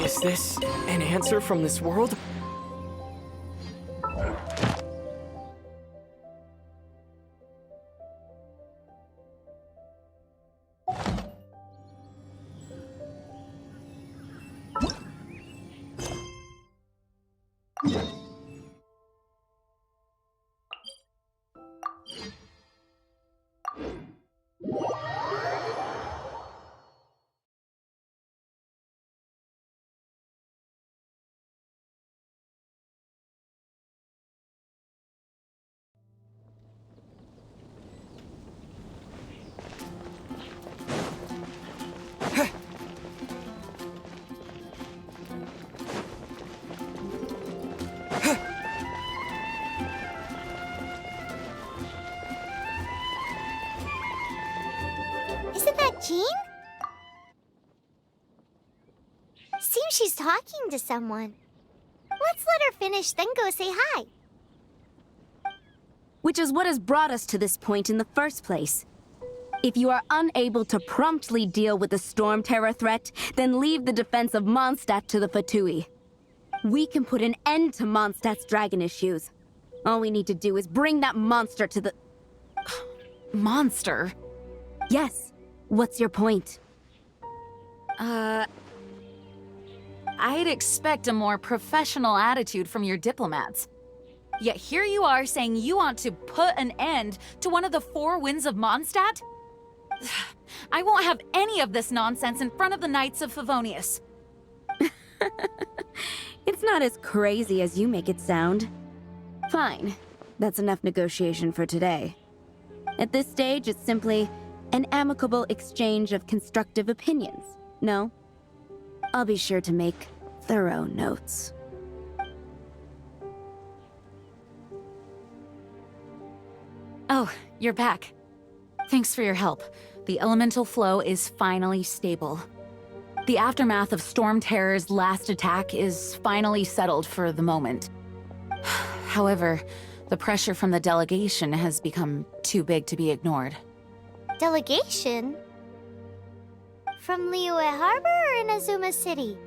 Is this an answer from this world? Isn't that Jean? Seems she's talking to someone. Let's let her finish, then go say hi. Which is what has brought us to this point in the first place. If you are unable to promptly deal with the storm terror threat, then leave the defense of Mondstadt to the Fatui. We can put an end to Mondstadt's dragon issues. All we need to do is bring that monster to the... Monster? Yes. What's your point? I'd expect a more professional attitude from your diplomats. Yet here you are saying you want to put an end to one of the four winds of Mondstadt? I won't have any of this nonsense in front of the Knights of Favonius. It's not as crazy as you make it sound. Fine. That's enough negotiation for today. At this stage, it's simply an amicable exchange of constructive opinions. No? I'll be sure to make thorough notes. Oh, you're back. Thanks for your help. The elemental flow is finally stable. The aftermath of Storm Terror's last attack is finally settled for the moment. However, the pressure from the delegation has become too big to be ignored. Delegation? From Liyue Harbor or Inazuma City?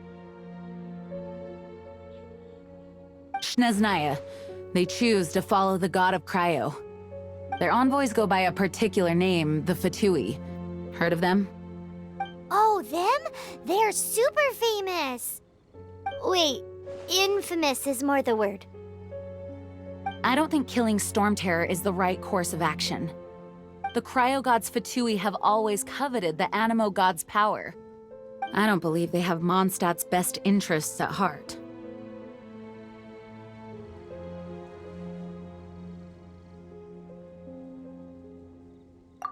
Snezhnaya. They choose to follow the god of Cryo. Their envoys go by a particular name, the Fatui. Heard of them? Oh, them? They're super famous! Wait, infamous is more the word. I don't think killing Storm Terror is the right course of action. The Cryo God's Fatui have always coveted the Animo God's power. I don't believe they have Mondstadt's best interests at heart.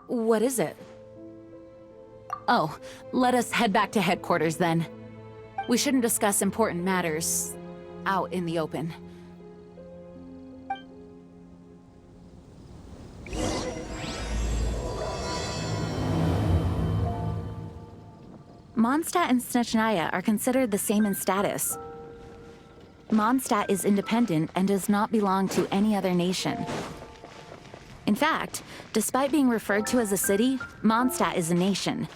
What is it? Oh, let us head back to headquarters then. We shouldn't discuss important matters out in the open. Mondstadt and Snezhnaya are considered the same in status. Mondstadt is independent and does not belong to any other nation. In fact, despite being referred to as a city, Mondstadt is a nation.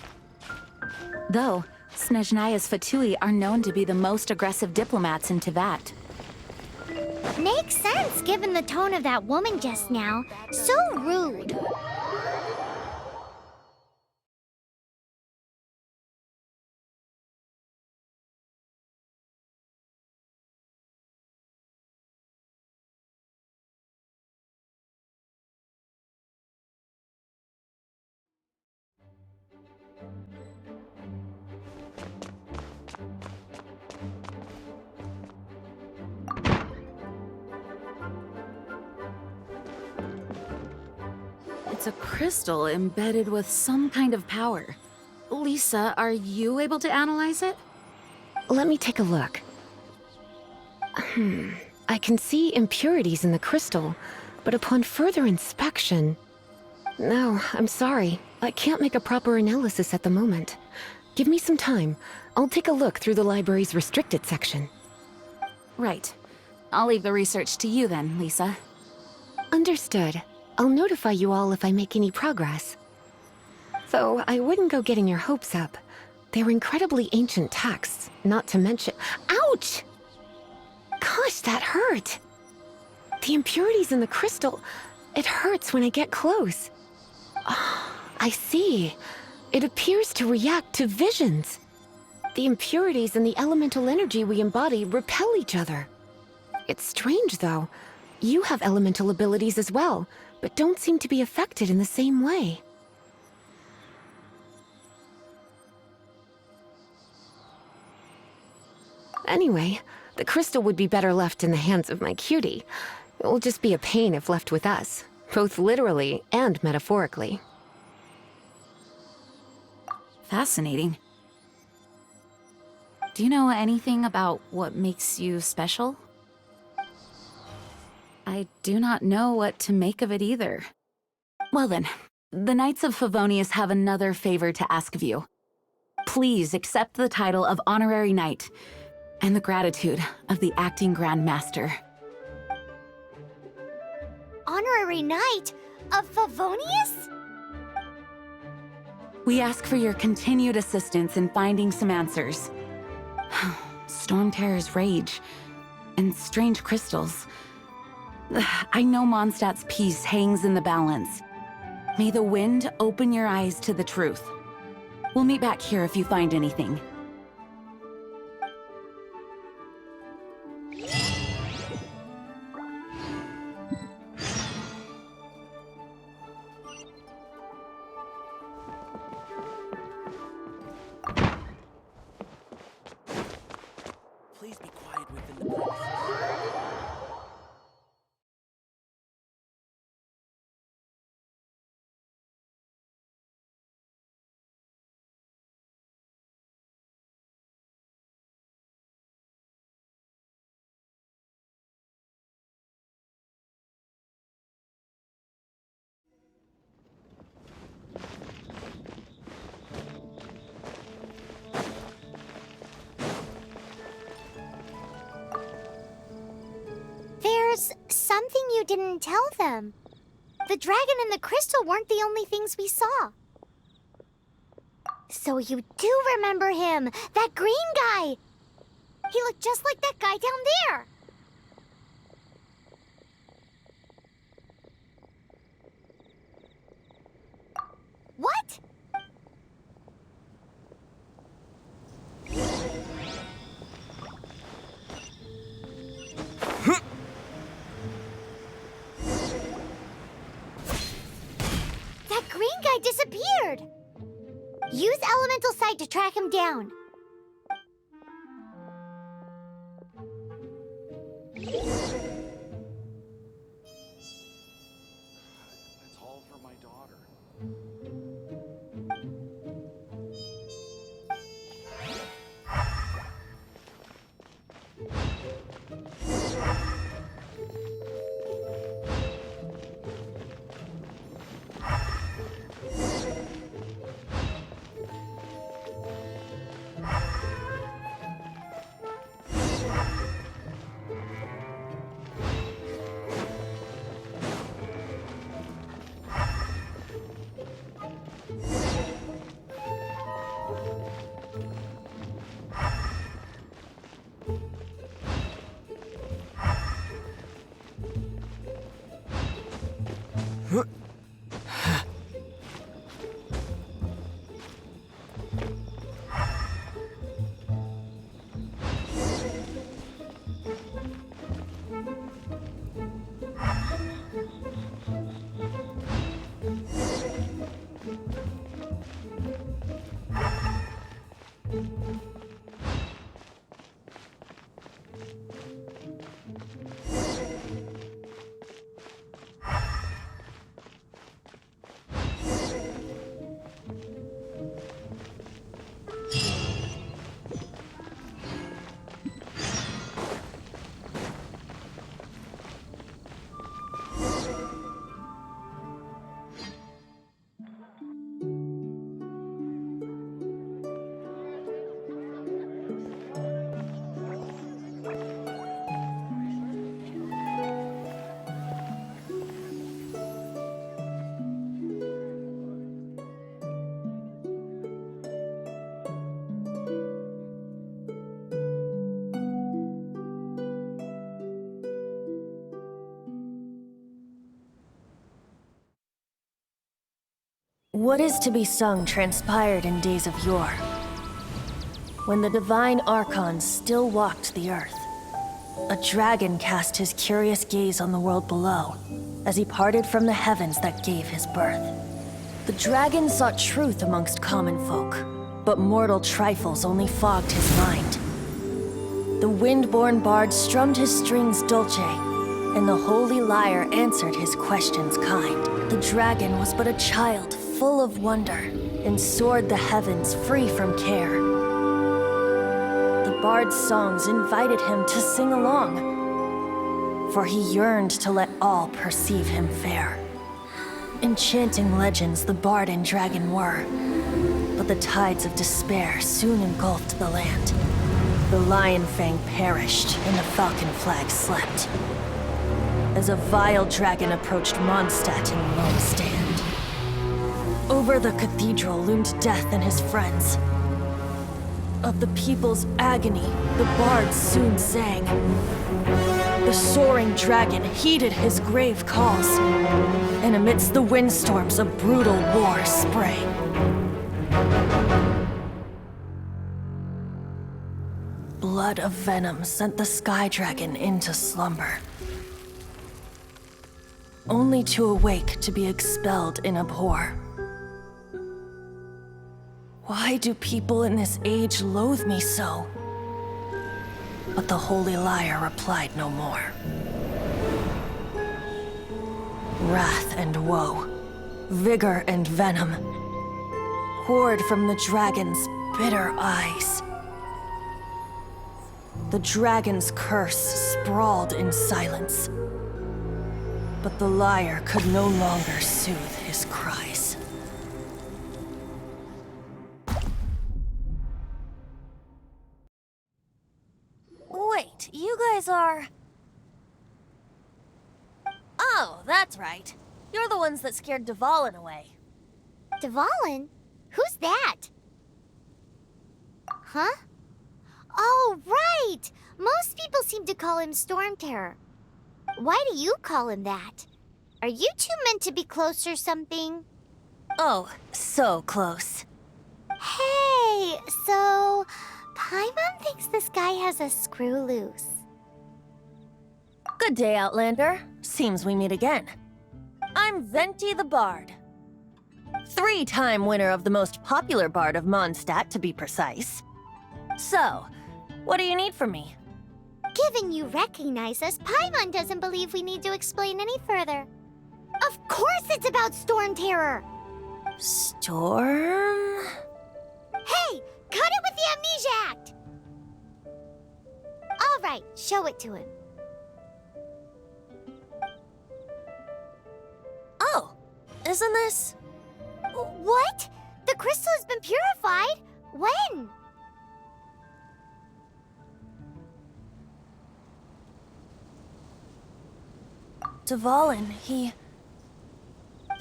Though, Snezhnaya's Fatui are known to be the most aggressive diplomats in Teyvat. Makes sense given the tone of that woman just now. So rude. It's a crystal embedded with some kind of power. Lisa, are you able to analyze it? Let me take a look. I can see impurities in the crystal, but upon further inspection... No, I'm sorry. I can't make a proper analysis at the moment. Give me some time. I'll take a look through the library's restricted section. Right. I'll leave the research to you then, Lisa. Understood. I'll notify you all if I make any progress. Though I wouldn't go getting your hopes up. They're incredibly ancient texts, not to mention... Ouch! Gosh, that hurt! The impurities in the crystal... It hurts when I get close. Oh, I see. It appears to react to visions. The impurities and the elemental energy we embody repel each other. It's strange, though. You have elemental abilities as well, but don't seem to be affected in the same way. Anyway, the crystal would be better left in the hands of my cutie. It will just be a pain if left with us, both literally and metaphorically. Fascinating. Do you know anything about what makes you special? I do not know what to make of it either. Well then, the Knights of Favonius have another favor to ask of you. Please accept the title of Honorary Knight, and the gratitude of the Acting Grand Master. Honorary Knight of Favonius? We ask for your continued assistance in finding some answers. Storm Terror's rage, and strange crystals. I know Mondstadt's peace hangs in the balance. May the wind open your eyes to the truth. We'll meet back here if you find anything. Please be quiet within the premises. There's something you didn't tell them. The dragon and the crystal weren't the only things we saw. So you do remember him, that green guy. He looked just like that guy down there. What? That green guy disappeared. Use Elemental Sight to track him down. It's all for my daughter. What is to be sung transpired in days of yore, when the divine archons still walked the earth. A dragon cast his curious gaze on the world below, as he parted from the heavens that gave his birth. The dragon sought truth amongst common folk, but mortal trifles only fogged his mind. The wind-born bard strummed his strings dulce, and the holy lyre answered his questions kind. The dragon was but a child full of wonder, and soared the heavens free from care. The bard's songs invited him to sing along, for he yearned to let all perceive him fair. Enchanting legends the bard and dragon were, but the tides of despair soon engulfed the land. The lion fang perished, and the falcon flag slept, as a vile dragon approached Mondstadt in lone stand. Over the cathedral loomed death and his friends. Of the people's agony, the bards soon sang. The soaring dragon heeded his grave calls, and amidst the windstorms a brutal war sprang. Blood of venom sent the sky dragon into slumber, only to awake to be expelled in abhor. Why do people in this age loathe me so? But the holy lyre replied no more. Wrath and woe, vigor and venom, poured from the dragon's bitter eyes. The dragon's curse sprawled in silence, but the lyre could no longer soothe his cries. Wait, you guys are... Oh, that's right. You're the ones that scared Dvalin away. Dvalin? Who's that? Huh? Oh, right! Most people seem to call him Storm Terror. Why do you call him that? Are you two meant to be close or something? Oh, so close. Hey, so... Paimon thinks this guy has a screw loose. Good day, Outlander. Seems we meet again. I'm Venti the Bard. 3-time winner of the most popular bard of Mondstadt, to be precise. So, what do you need from me? Given you recognize us, Paimon doesn't believe we need to explain any further. Of course it's about Storm Terror! Storm? Hey! Cut it with the Amnesia Act! All right, show it to him. Oh, isn't this... What? The crystal has been purified? When? Dvalin,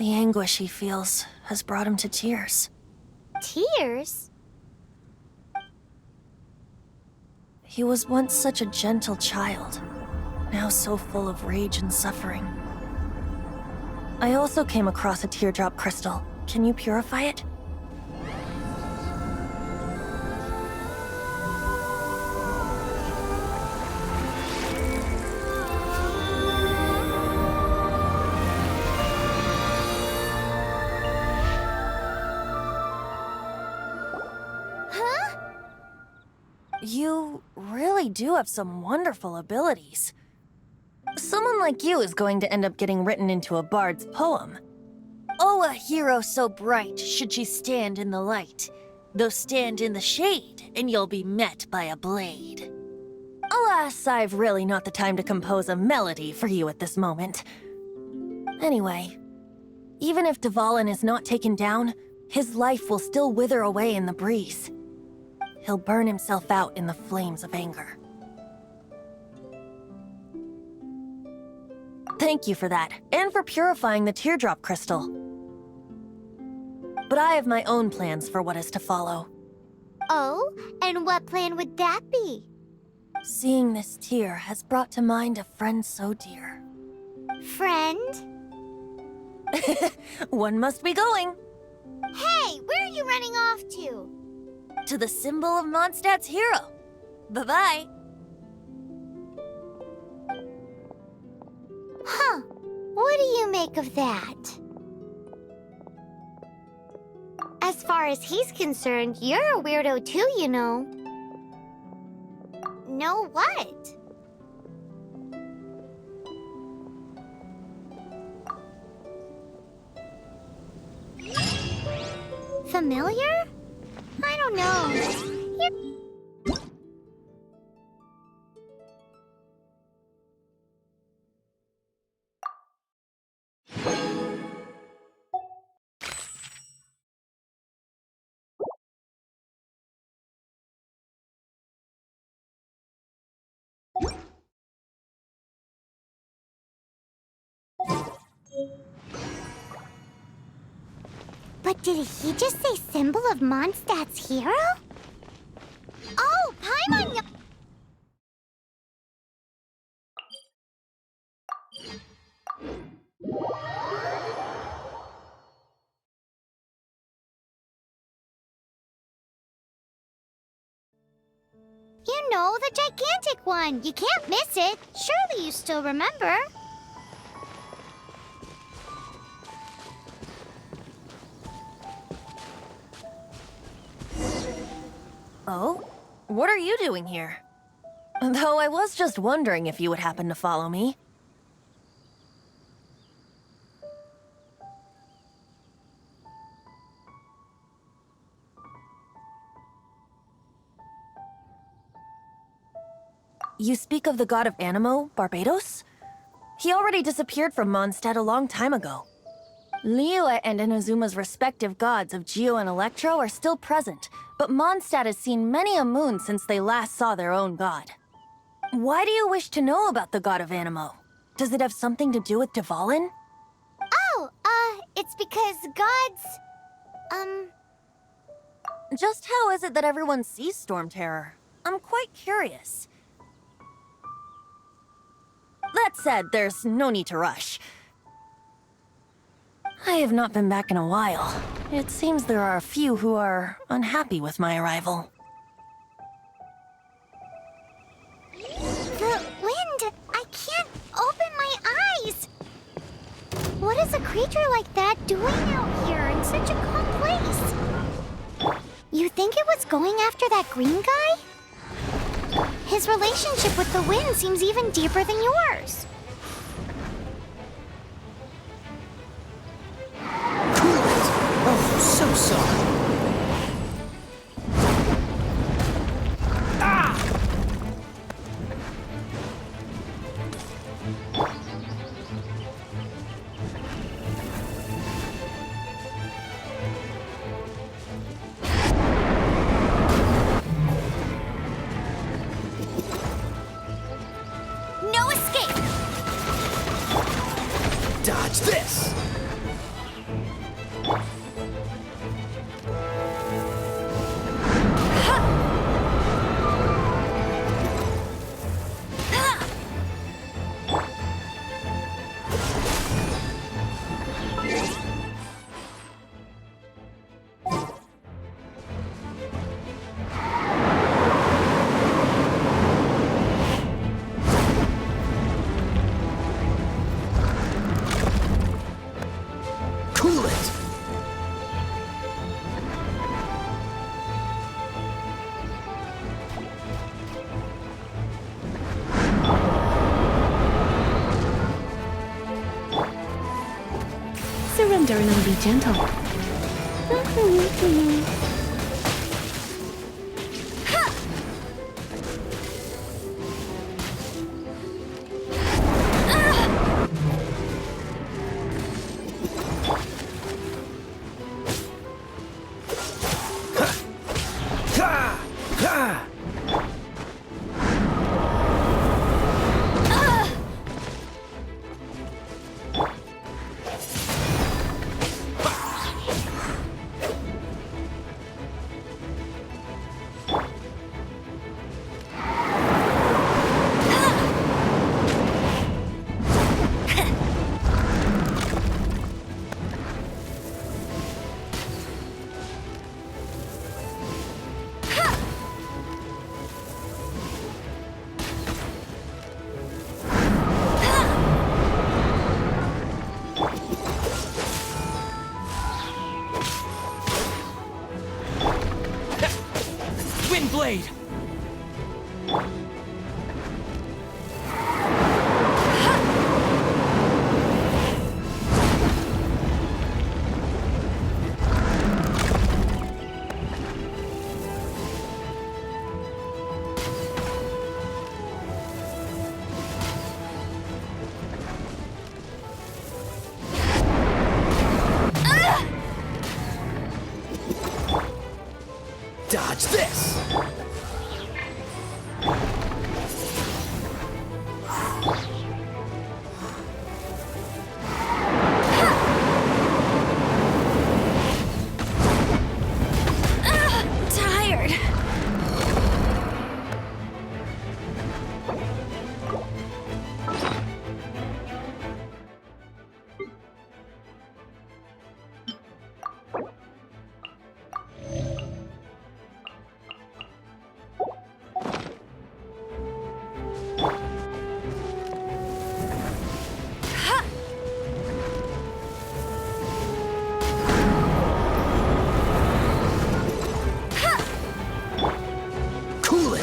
the anguish he feels has brought him to tears. Tears? He was once such a gentle child, now so full of rage and suffering. I also came across a teardrop crystal. Can you purify it? You really do have some wonderful abilities. Someone like you is going to end up getting written into a bard's poem. Oh, a hero so bright should she stand in the light, though stand in the shade, and you'll be met by a blade. Alas, I've really not the time to compose a melody for you at this moment. Anyway, even if Dvalin is not taken down, his life will still wither away in the breeze. He'll burn himself out in the flames of anger. Thank you for that, and for purifying the teardrop crystal. But I have my own plans for what is to follow. Oh, and what plan would that be? Seeing this tear has brought to mind a friend so dear. Friend? One must be going. Hey, where are you running off to? To the symbol of Mondstadt's hero. Bye-bye. Huh. What do you make of that? As far as he's concerned, you're a weirdo too, you know. Know what? Familiar? I don't know. But did he just say symbol of Mondstadt's hero? Oh, Paimon! You know, the gigantic one. You can't miss it. Surely you still remember. Oh? What are you doing here? Though I was just wondering if you would happen to follow me. You speak of the god of Animo, Barbados? He already disappeared from Mondstadt a long time ago. Liyue and Inazuma's respective gods of Geo and Electro are still present, but Mondstadt has seen many a moon since they last saw their own god. Why do you wish to know about the god of Animo? Does it have something to do with Dvalin? Oh, it's because gods, Just how is it that everyone sees Storm Terror? I'm quite curious. That said, there's no need to rush. I have not been back in a while. It seems there are a few who are unhappy with my arrival. The wind! I can't open my eyes! What is a creature like that doing out here in such a calm place? You think it was going after that green guy? His relationship with the wind seems even deeper than yours. Oh, so sorry. No escape! Dodge this! Cool it! Surrender and I'll be gentle. Ha! Ha! blade! Dodge this! Tired. Cool it!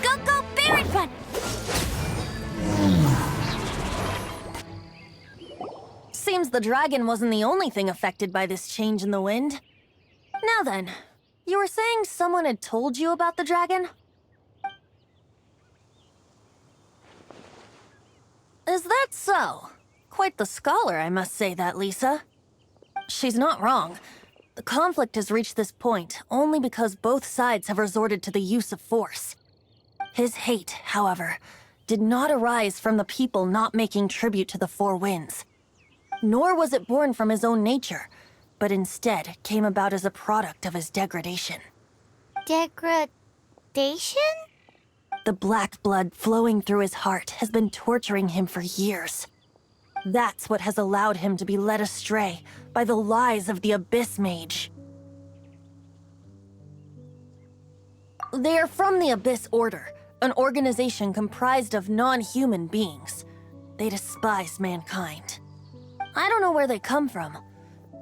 Go, Barret Bun! Seems the dragon wasn't the only thing affected by this change in the wind. Now then, you were saying someone had told you about the dragon? Is that so? Quite the scholar, I must say that, Lisa. She's not wrong. The conflict has reached this point only because both sides have resorted to the use of force. His hate, however, did not arise from the people not making tribute to the Four Winds. Nor was it born from his own nature, but instead came about as a product of his degradation. Degradation? The black blood flowing through his heart has been torturing him for years. That's what has allowed him to be led astray by the lies of the Abyss Mage. They are from the Abyss Order, an organization comprised of non-human beings. They despise mankind. I don't know where they come from.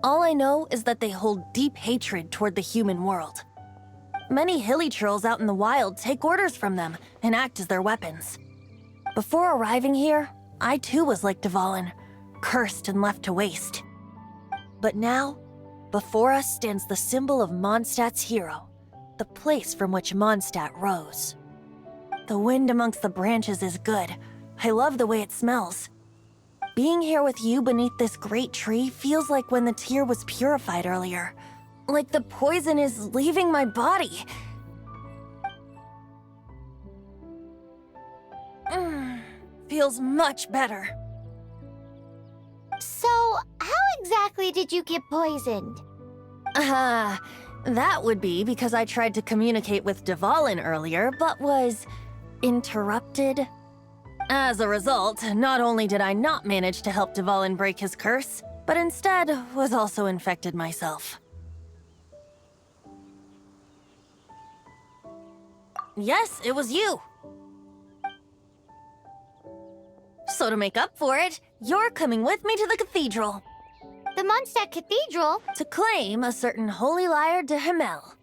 All I know is that they hold deep hatred toward the human world. Many hilly trolls out in the wild take orders from them and act as their weapons. Before arriving here, I too was like Dvalin, cursed and left to waste. But now, before us stands the symbol of Mondstadt's hero, the place from which Mondstadt rose. The wind amongst the branches is good. I love the way it smells. Being here with you beneath this great tree feels like when the tear was purified earlier. Like the poison is leaving my body. Feels much better. So, how exactly did you get poisoned? That would be because I tried to communicate with Dvalin earlier, but was interrupted. As a result, not only did I not manage to help Dvalin break his curse, but instead was also infected myself. Yes, it was you. So to make up for it, you're coming with me to the cathedral. The Mondstadt Cathedral? To claim a certain holy lyre de Himmel.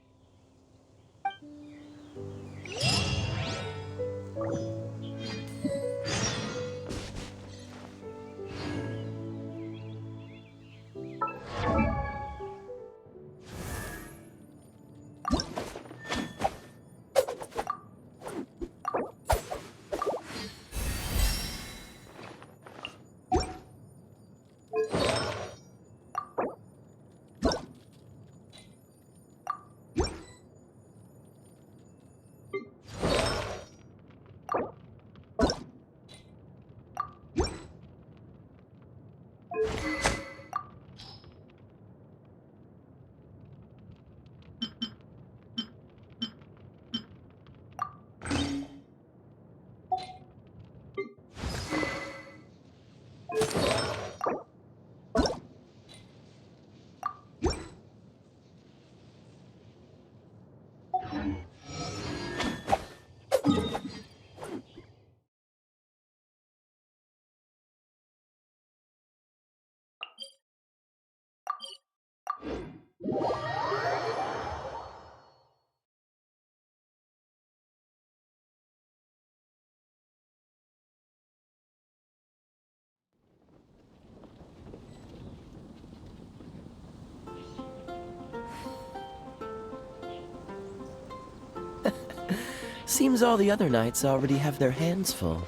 Seems all the other knights already have their hands full.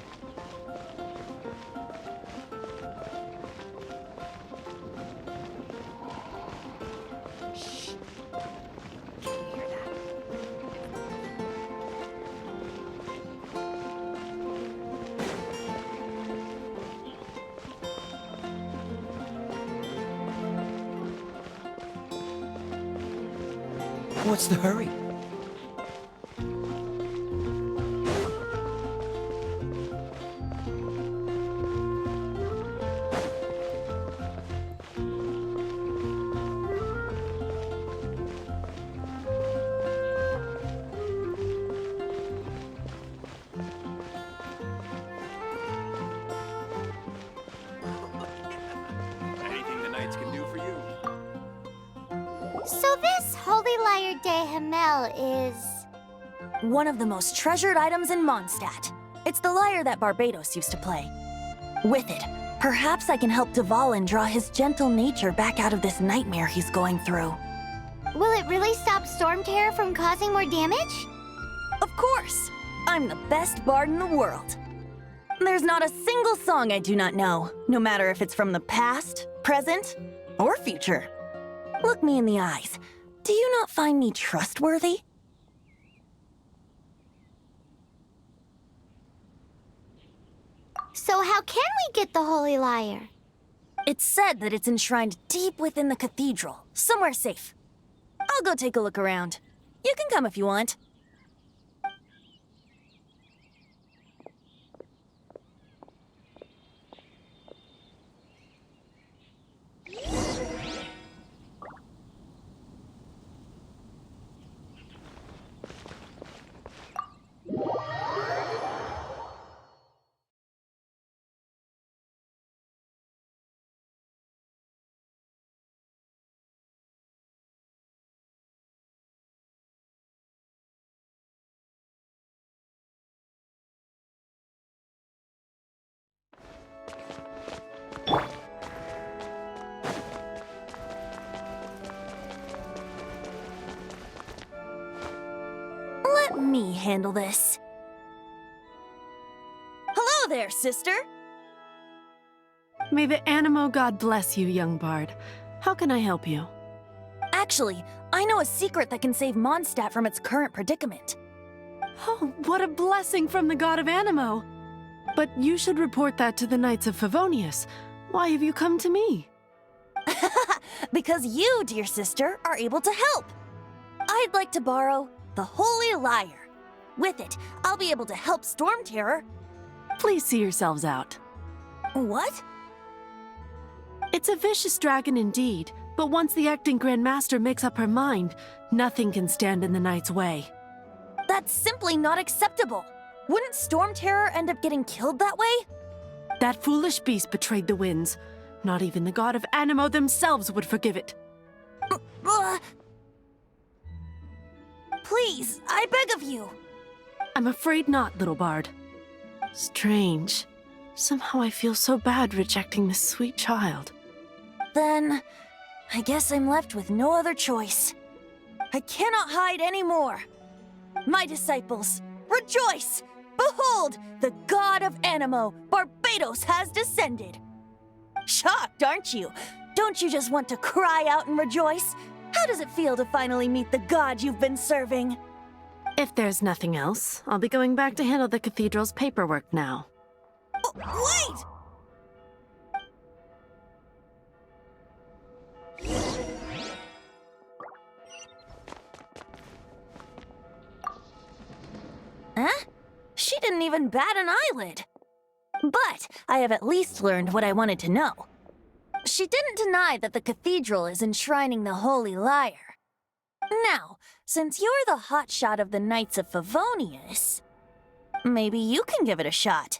What's the hurry? Anything the knights can do for you. So this Holy Lyre de Himmel is... One of the most treasured items in Mondstadt. It's the lyre that Barbados used to play. With it, perhaps I can help Dvalin draw his gentle nature back out of this nightmare he's going through. Will it really stop Storm Terror from causing more damage? Of course! I'm the best bard in the world. There's not a single song I do not know, no matter if it's from the past, present, or future. Look me in the eyes. Do you not find me trustworthy? So how can we get the Holy Lyre? It's said that it's enshrined deep within the cathedral, somewhere safe. I'll go take a look around. You can come if you want. Let me handle this. Hello there, sister! May the Animo God bless you, young bard. How can I help you? Actually, I know a secret that can save Mondstadt from its current predicament. Oh, what a blessing from the god of Animo! But you should report that to the Knights of Favonius. Why have you come to me? Because you, dear sister, are able to help. I'd like to borrow the Holy Lyre. With it, I'll be able to help Storm Terror. Please see yourselves out. What? It's a vicious dragon indeed, but once the acting Grand Master makes up her mind, nothing can stand in the Knight's way. That's simply not acceptable. Wouldn't Storm Terror end up getting killed that way? That foolish beast betrayed the winds. Not even the god of Animo themselves would forgive it. Please, I beg of you. I'm afraid not, little bard. Strange. Somehow I feel so bad rejecting this sweet child. Then, I guess I'm left with no other choice. I cannot hide anymore. My disciples, rejoice! Behold, the god of Animo, Barbados, has descended. Shocked, aren't you? Don't you just want to cry out and rejoice? How does it feel to finally meet the god you've been serving? If there's nothing else, I'll be going back to handle the cathedral's paperwork now. Wait! Huh? She didn't even bat an eyelid. But I have at least learned what I wanted to know. She didn't deny that the cathedral is enshrining the Holy Lyre. Now, since you're the hotshot of the Knights of Favonius, maybe you can give it a shot.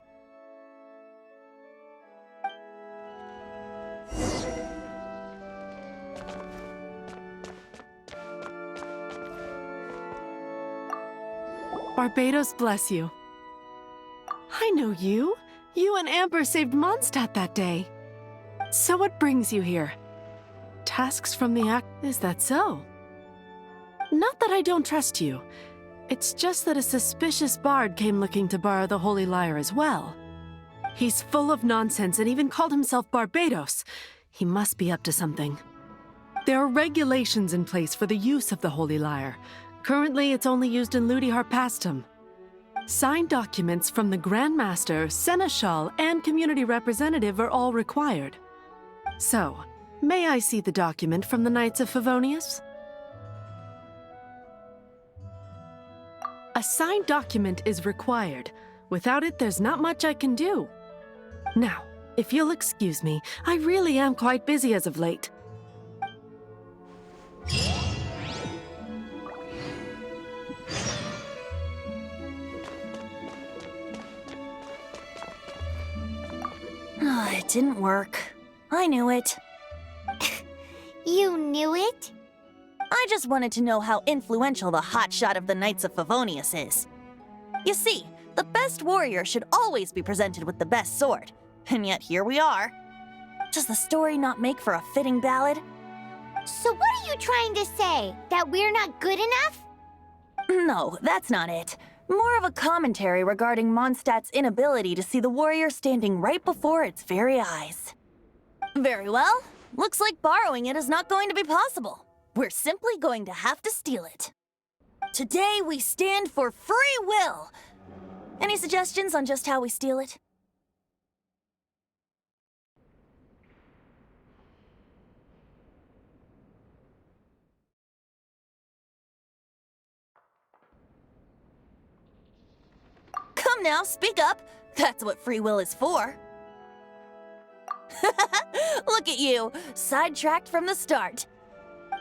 Barbados bless you. I know you. You and Amber saved Mondstadt that day. So what brings you here? Tasks from the act... Is that so? Not that I don't trust you. It's just that a suspicious bard came looking to borrow the Holy Lyre as well. He's full of nonsense and even called himself Barbados. He must be up to something. There are regulations in place for the use of the Holy Lyre. Currently, it's only used in Ludi Harpastum. Signed documents from the Grand Master, Seneschal, and Community Representative are all required. So, may I see the document from the Knights of Favonius? A signed document is required. Without it, there's not much I can do. Now, if you'll excuse me, I really am quite busy as of late. It didn't work. I knew it. You knew it? I just wanted to know how influential the hotshot of the Knights of Favonius is. You see, the best warrior should always be presented with the best sword. And yet here we are. Does the story not make for a fitting ballad? So what are you trying to say? That we're not good enough? No, that's not it. More of a commentary regarding Mondstadt's inability to see the warrior standing right before its very eyes. Very well. Looks like borrowing it is not going to be possible. We're simply going to have to steal it. Today we stand for free will. Any suggestions on just how we steal it? Come now, speak up. That's what free will is for. Look at you, sidetracked from the start.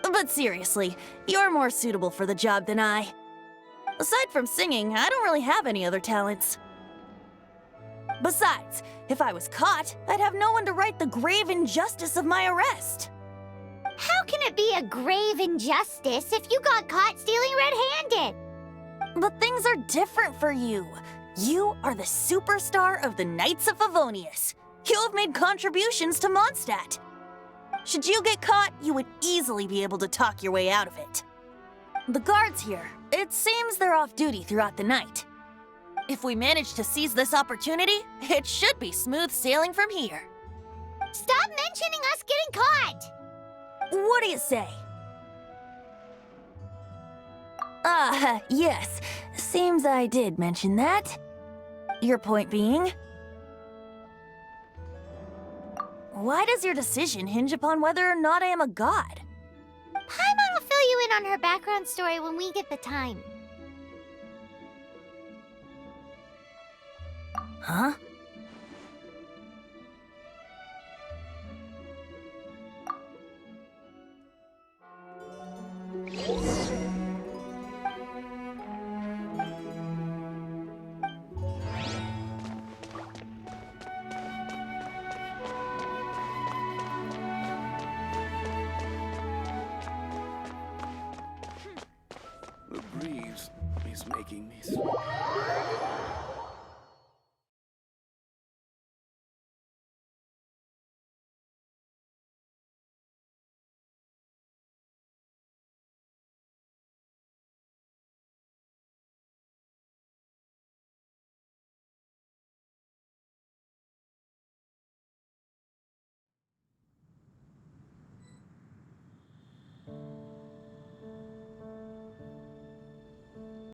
But seriously, you're more suitable for the job than I. Aside from singing, I don't really have any other talents. Besides, if I was caught, I'd have no one to right the grave injustice of my arrest. How can it be a grave injustice if you got caught stealing red-handed? But things are different for you. You are the superstar of the Knights of Favonius. You have made contributions to Mondstadt. Should you get caught, you would easily be able to talk your way out of it. The guards here, it seems they're off duty throughout the night. If we manage to seize this opportunity, it should be smooth sailing from here. Stop mentioning us getting caught! What do you say? Yes. Seems I did mention that. Your point being? Why does your decision hinge upon whether or not I am a god? Paimon will fill you in on her background story when we get the time. Huh? The breeze is making me...